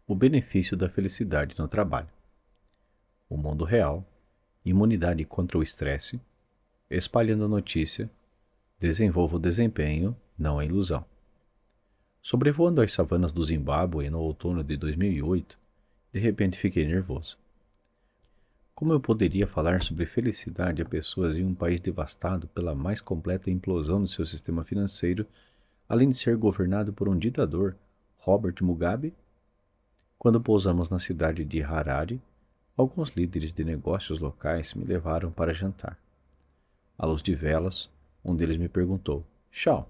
O benefício da felicidade no trabalho. O mundo real, imunidade contra o estresse, espalhando a notícia, desenvolva o desempenho, não a ilusão. Sobrevoando as savanas do Zimbábue no outono de 2008, de repente fiquei nervoso. Como eu poderia falar sobre felicidade a pessoas em um país devastado pela mais completa implosão do seu sistema financeiro, além de ser governado por um ditador, Robert Mugabe? Quando pousamos na cidade de Harare, alguns líderes de negócios locais me levaram para jantar. À luz de velas, um deles me perguntou: Shaw,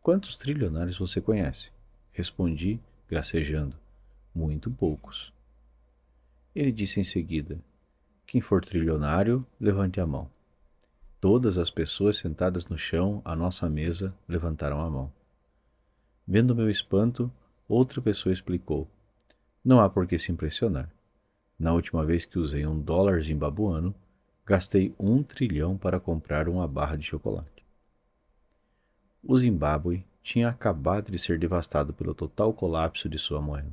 quantos trilionários você conhece? Respondi, gracejando: muito poucos. Ele disse em seguida: quem for trilionário, levante a mão. Todas as pessoas sentadas no chão à nossa mesa levantaram a mão. Vendo meu espanto, outra pessoa explicou: não há por que se impressionar. Na última vez que usei $1 zimbabuano, gastei 1 trilhão para comprar uma barra de chocolate. O Zimbábue tinha acabado de ser devastado pelo total colapso de sua moeda.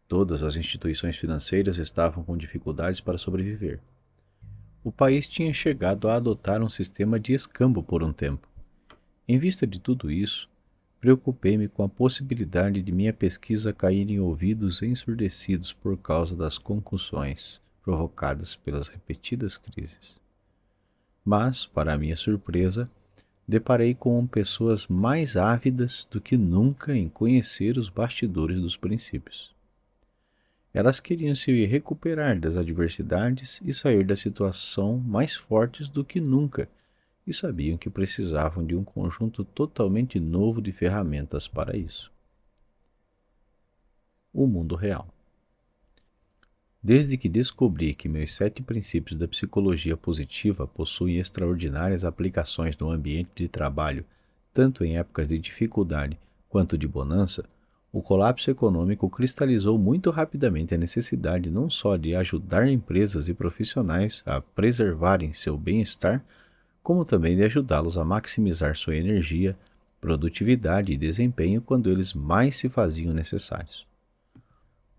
Todas as instituições financeiras estavam com dificuldades para sobreviver. O país tinha chegado a adotar um sistema de escambo por um tempo. Em vista de tudo isso, preocupei-me com a possibilidade de minha pesquisa cair em ouvidos ensurdecidos por causa das concussões provocadas pelas repetidas crises. Mas, para minha surpresa, deparei com pessoas mais ávidas do que nunca em conhecer os bastidores dos princípios. Elas queriam se recuperar das adversidades e sair da situação mais fortes do que nunca, e sabiam que precisavam de um conjunto totalmente novo de ferramentas para isso. O mundo real. Desde que descobri que meus 7 princípios da psicologia positiva possuem extraordinárias aplicações no ambiente de trabalho, tanto em épocas de dificuldade quanto de bonança, o colapso econômico cristalizou muito rapidamente a necessidade não só de ajudar empresas e profissionais a preservarem seu bem-estar, como também de ajudá-los a maximizar sua energia, produtividade e desempenho quando eles mais se faziam necessários.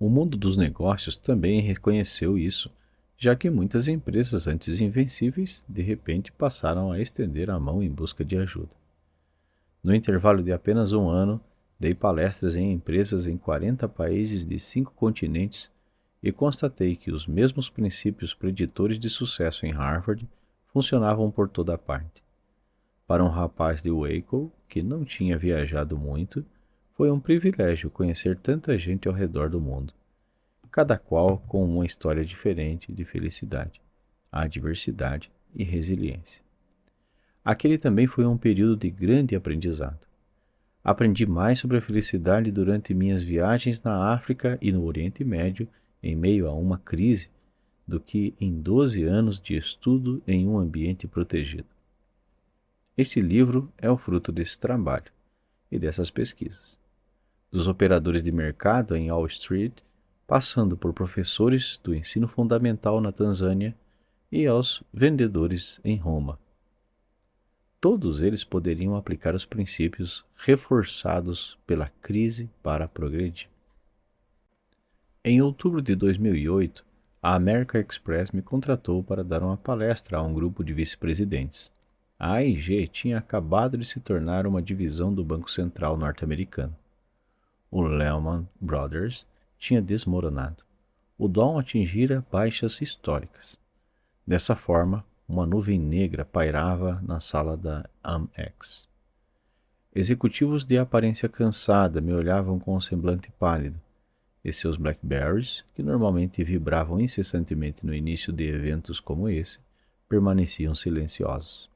O mundo dos negócios também reconheceu isso, já que muitas empresas antes invencíveis de repente passaram a estender a mão em busca de ajuda. No intervalo de apenas um ano, dei palestras em empresas em 40 países de 5 continentes e constatei que os mesmos princípios preditores de sucesso em Harvard funcionavam por toda parte. Para um rapaz de Waco, que não tinha viajado muito, foi um privilégio conhecer tanta gente ao redor do mundo, cada qual com uma história diferente de felicidade, adversidade e resiliência. Aquele também foi um período de grande aprendizado. Aprendi mais sobre a felicidade durante minhas viagens na África e no Oriente Médio em meio a uma crise do que em 12 anos de estudo em um ambiente protegido. Este livro é o fruto desse trabalho e dessas pesquisas. Dos operadores de mercado em Wall Street, passando por professores do ensino fundamental na Tanzânia e aos vendedores em Roma. Todos eles poderiam aplicar os princípios reforçados pela crise para progredir. Em outubro de 2008, a American Express me contratou para dar uma palestra a um grupo de vice-presidentes. A AIG tinha acabado de se tornar uma divisão do Banco Central norte-americano. O Lehman Brothers tinha desmoronado. O dólar atingira baixas históricas. Dessa forma, uma nuvem negra pairava na sala da Amex. Executivos de aparência cansada me olhavam com um semblante pálido, e seus Blackberries, que normalmente vibravam incessantemente no início de eventos como esse, permaneciam silenciosos.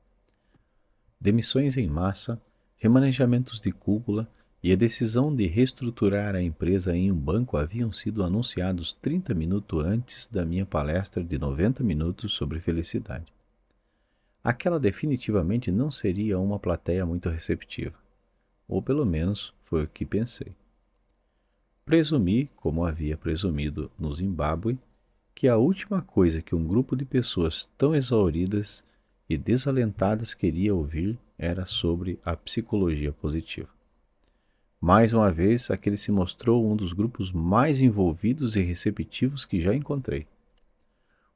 Demissões em massa, remanejamentos de cúpula e a decisão de reestruturar a empresa em um banco haviam sido anunciados 30 minutos antes da minha palestra de 90 minutos sobre felicidade. Aquela definitivamente não seria uma plateia muito receptiva, ou pelo menos foi o que pensei. Presumi, como havia presumido no Zimbábue, que a última coisa que um grupo de pessoas tão exauridas e desalentadas queria ouvir era sobre a psicologia positiva. Mais uma vez, aquele se mostrou um dos grupos mais envolvidos e receptivos que já encontrei.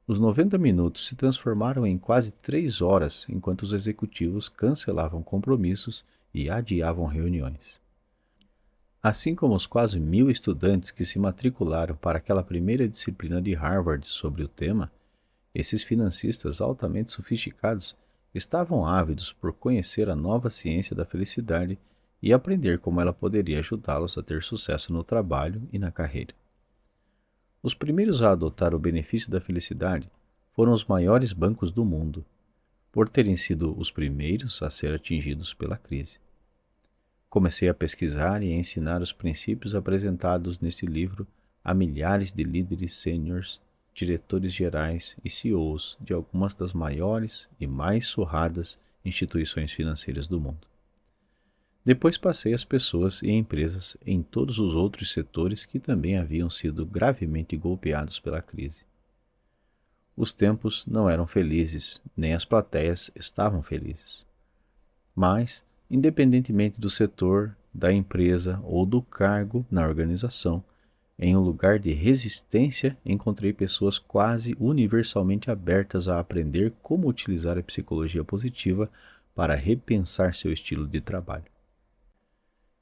Os 90 minutos se transformaram em quase 3 horas enquanto os executivos cancelavam compromissos e adiavam reuniões. Assim como os quase 1.000 estudantes que se matricularam para aquela primeira disciplina de Harvard sobre o tema, esses financistas altamente sofisticados estavam ávidos por conhecer a nova ciência da felicidade e aprender como ela poderia ajudá-los a ter sucesso no trabalho e na carreira. Os primeiros a adotar o benefício da felicidade foram os maiores bancos do mundo, por terem sido os primeiros a ser atingidos pela crise. Comecei a pesquisar e a ensinar os princípios apresentados neste livro a milhares de líderes sêniores, diretores gerais e CEOs de algumas das maiores e mais surradas instituições financeiras do mundo. Depois passei às pessoas e empresas em todos os outros setores que também haviam sido gravemente golpeados pela crise. Os tempos não eram felizes, nem as plateias estavam felizes. Mas, independentemente do setor, da empresa ou do cargo na organização, em um lugar de resistência encontrei pessoas quase universalmente abertas a aprender como utilizar a psicologia positiva para repensar seu estilo de trabalho.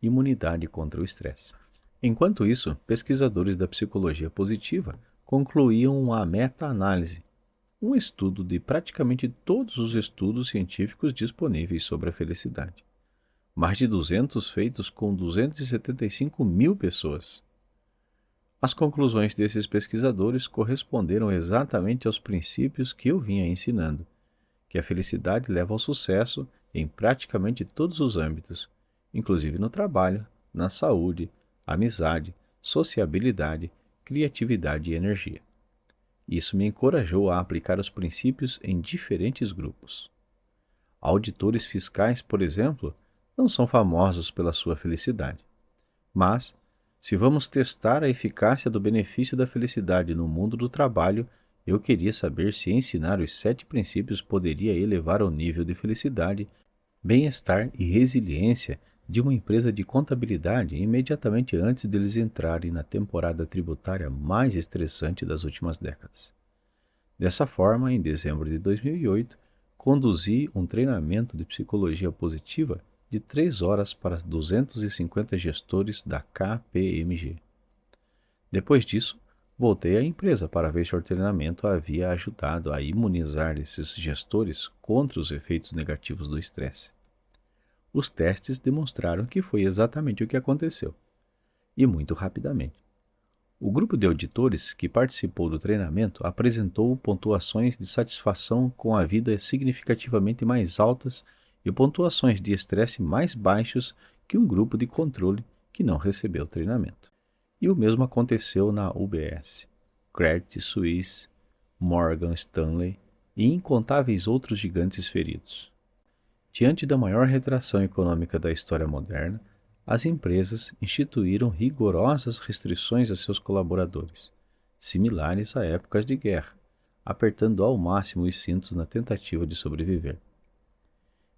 Imunidade contra o estresse. Enquanto isso, pesquisadores da psicologia positiva concluíam uma meta-análise, um estudo de praticamente todos os estudos científicos disponíveis sobre a felicidade. Mais de 200 feitos com 275 mil pessoas. As conclusões desses pesquisadores corresponderam exatamente aos princípios que eu vinha ensinando, que a felicidade leva ao sucesso em praticamente todos os âmbitos, inclusive no trabalho, na saúde, amizade, sociabilidade, criatividade e energia. Isso me encorajou a aplicar os princípios em diferentes grupos. Auditores fiscais, por exemplo, não são famosos pela sua felicidade. Mas, se vamos testar a eficácia do benefício da felicidade no mundo do trabalho, eu queria saber se ensinar os 7 princípios poderia elevar o nível de felicidade, bem-estar e resiliência de uma empresa de contabilidade imediatamente antes deles entrarem na temporada tributária mais estressante das últimas décadas. Dessa forma, em dezembro de 2008, conduzi um treinamento de psicologia positiva de 3 horas para 250 gestores da KPMG. Depois disso, voltei à empresa para ver se o treinamento havia ajudado a imunizar esses gestores contra os efeitos negativos do estresse. Os testes demonstraram que foi exatamente o que aconteceu, e muito rapidamente. O grupo de auditores que participou do treinamento apresentou pontuações de satisfação com a vida significativamente mais altas e pontuações de estresse mais baixos que um grupo de controle que não recebeu treinamento. E o mesmo aconteceu na UBS, Credit Suisse, Morgan Stanley e incontáveis outros gigantes feridos. Diante da maior retração econômica da história moderna, as empresas instituíram rigorosas restrições a seus colaboradores, similares a épocas de guerra, apertando ao máximo os cintos na tentativa de sobreviver.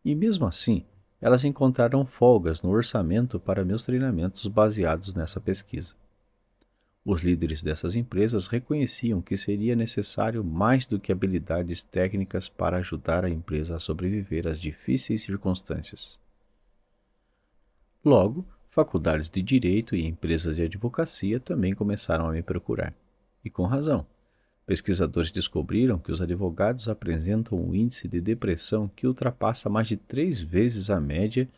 E mesmo assim, elas encontraram folgas no orçamento para meus treinamentos baseados nessa pesquisa. Os líderes dessas empresas reconheciam que seria necessário mais do que habilidades técnicas para ajudar a empresa a sobreviver às difíceis circunstâncias. Logo, faculdades de direito e empresas de advocacia também começaram a me procurar. E com razão. Pesquisadores descobriram que os advogados apresentam um índice de depressão que ultrapassa mais de 3 vezes a média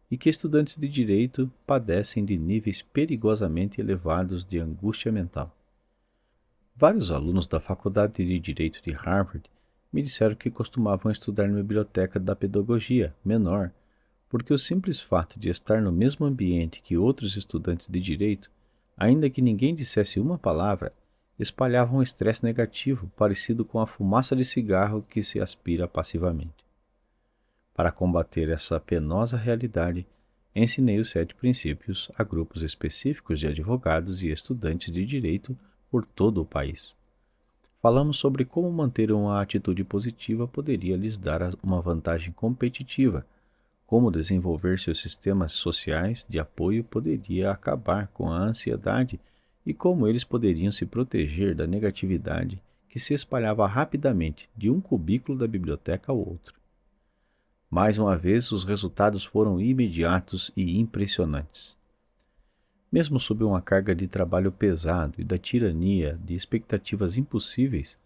e que estudantes de direito padecem de níveis perigosamente elevados de angústia mental. Vários alunos da Faculdade de Direito de Harvard me disseram que costumavam estudar na biblioteca da pedagogia menor, porque o simples fato de estar no mesmo ambiente que outros estudantes de direito, ainda que ninguém dissesse uma palavra, espalhava um estresse negativo parecido com a fumaça de cigarro que se aspira passivamente. Para combater essa penosa realidade, ensinei os 7 princípios a grupos específicos de advogados e estudantes de direito por todo o país. Falamos sobre como manter uma atitude positiva poderia lhes dar uma vantagem competitiva, como desenvolver seus sistemas sociais de apoio poderia acabar com a ansiedade e como eles poderiam se proteger da negatividade que se espalhava rapidamente de um cubículo da biblioteca ao outro. Mais uma vez, os resultados foram imediatos e impressionantes. Mesmo sob uma carga de trabalho pesado e da tirania de expectativas impossíveis,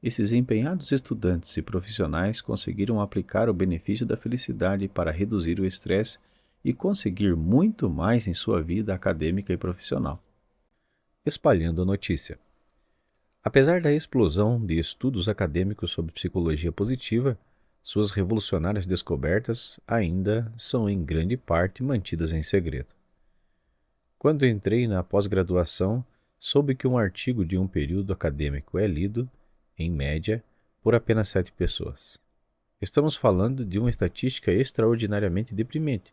esses empenhados estudantes e profissionais conseguiram aplicar o benefício da felicidade para reduzir o estresse e conseguir muito mais em sua vida acadêmica e profissional. Espalhando a notícia. Apesar da explosão de estudos acadêmicos sobre psicologia positiva, suas revolucionárias descobertas ainda são em grande parte mantidas em segredo. Quando entrei na pós-graduação, soube que um artigo de um período acadêmico é lido, em média, por apenas 7 pessoas. Estamos falando de uma estatística extraordinariamente deprimente,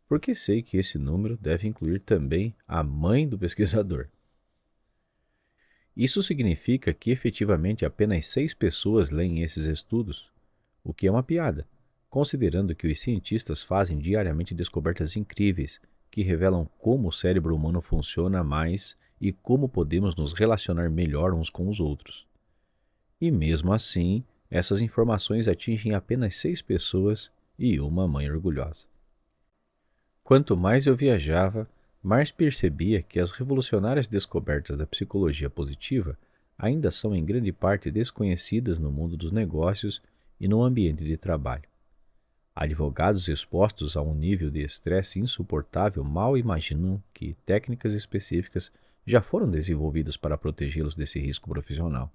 porque sei que esse número deve incluir também a mãe do pesquisador. Isso significa que efetivamente apenas 6 pessoas leem esses estudos, o que é uma piada, considerando que os cientistas fazem diariamente descobertas incríveis que revelam como o cérebro humano funciona mais e como podemos nos relacionar melhor uns com os outros. E mesmo assim, essas informações atingem apenas 6 pessoas e uma mãe orgulhosa. Quanto mais eu viajava, mais percebia que as revolucionárias descobertas da psicologia positiva ainda são em grande parte desconhecidas no mundo dos negócios e no ambiente de trabalho. Advogados expostos a um nível de estresse insuportável mal imaginam que técnicas específicas já foram desenvolvidas para protegê-los desse risco profissional.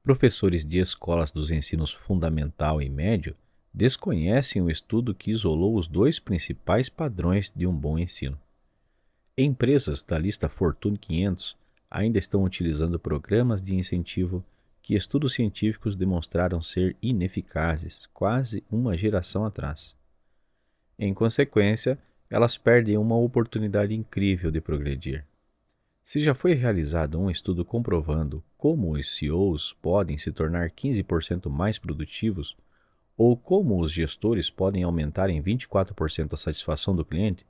Professores de escolas dos ensinos fundamental e médio desconhecem o estudo que isolou os 2 principais padrões de um bom ensino. Empresas da lista Fortune 500 ainda estão utilizando programas de incentivo que estudos científicos demonstraram ser ineficazes quase uma geração atrás. Em consequência, elas perdem uma oportunidade incrível de progredir. Se já foi realizado um estudo comprovando como os CEOs podem se tornar 15% mais produtivos ou como os gestores podem aumentar em 24% a satisfação do cliente,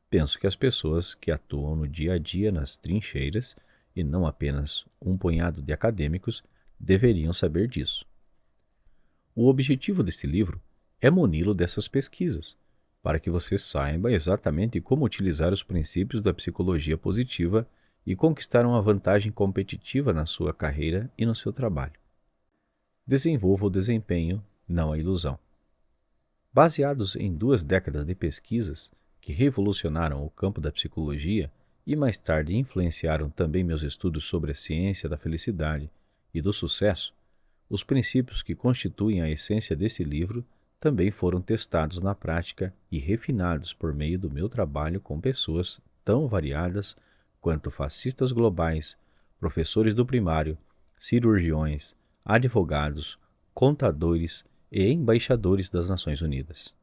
penso que as pessoas que atuam no dia a dia nas trincheiras, e não apenas um punhado de acadêmicos, deveriam saber disso. O objetivo deste livro é muni-lo dessas pesquisas, para que você saiba exatamente como utilizar os princípios da psicologia positiva e conquistar uma vantagem competitiva na sua carreira e no seu trabalho. Desenvolva o desempenho, não a ilusão. Baseados em 2 décadas de pesquisas que revolucionaram o campo da psicologia e mais tarde influenciaram também meus estudos sobre a ciência da felicidade e do sucesso, os princípios que constituem a essência desse livro também foram testados na prática e refinados por meio do meu trabalho com pessoas tão variadas quanto fascistas globais, professores do primário, cirurgiões, advogados, contadores e embaixadores das Nações Unidas.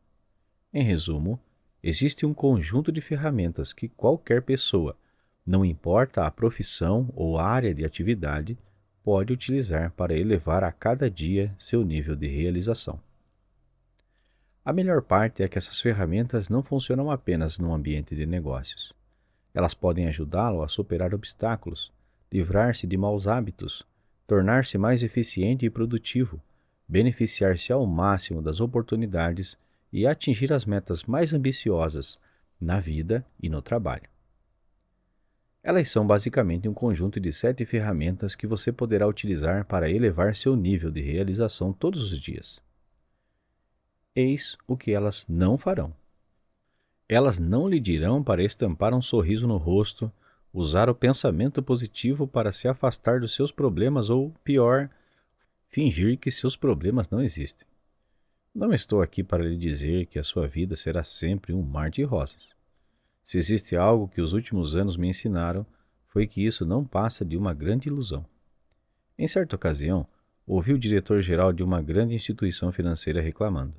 Em resumo, existe um conjunto de ferramentas que qualquer pessoa, não importa a profissão ou a área de atividade, pode utilizar para elevar a cada dia seu nível de realização. A melhor parte é que essas ferramentas não funcionam apenas no ambiente de negócios. Elas podem ajudá-lo a superar obstáculos, livrar-se de maus hábitos, tornar-se mais eficiente e produtivo, beneficiar-se ao máximo das oportunidades e atingir as metas mais ambiciosas na vida e no trabalho. Elas são basicamente um conjunto de 7 ferramentas que você poderá utilizar para elevar seu nível de realização todos os dias. Eis o que elas não farão. Elas não lhe dirão para estampar um sorriso no rosto, usar o pensamento positivo para se afastar dos seus problemas ou, pior, fingir que seus problemas não existem. Não estou aqui para lhe dizer que a sua vida será sempre um mar de rosas. Se existe algo que os últimos anos me ensinaram, foi que isso não passa de uma grande ilusão. Em certa ocasião, ouvi o diretor-geral de uma grande instituição financeira reclamando.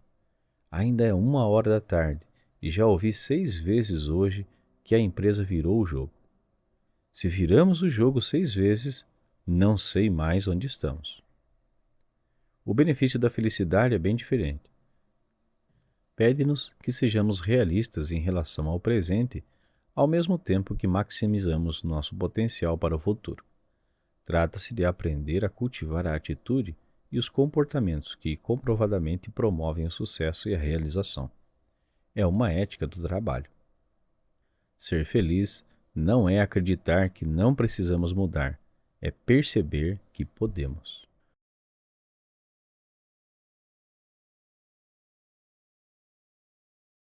Ainda é 1h da tarde e já ouvi 6 vezes hoje que a empresa virou o jogo. Se viramos o jogo 6 vezes, não sei mais onde estamos. O benefício da felicidade é bem diferente. pede-nos que sejamos realistas em relação ao presente, ao mesmo tempo que maximizamos nosso potencial para o futuro. Trata-se de aprender a cultivar a atitude e os comportamentos que comprovadamente promovem o sucesso e a realização. É uma ética do trabalho. Ser feliz não é acreditar que não precisamos mudar, é perceber que podemos.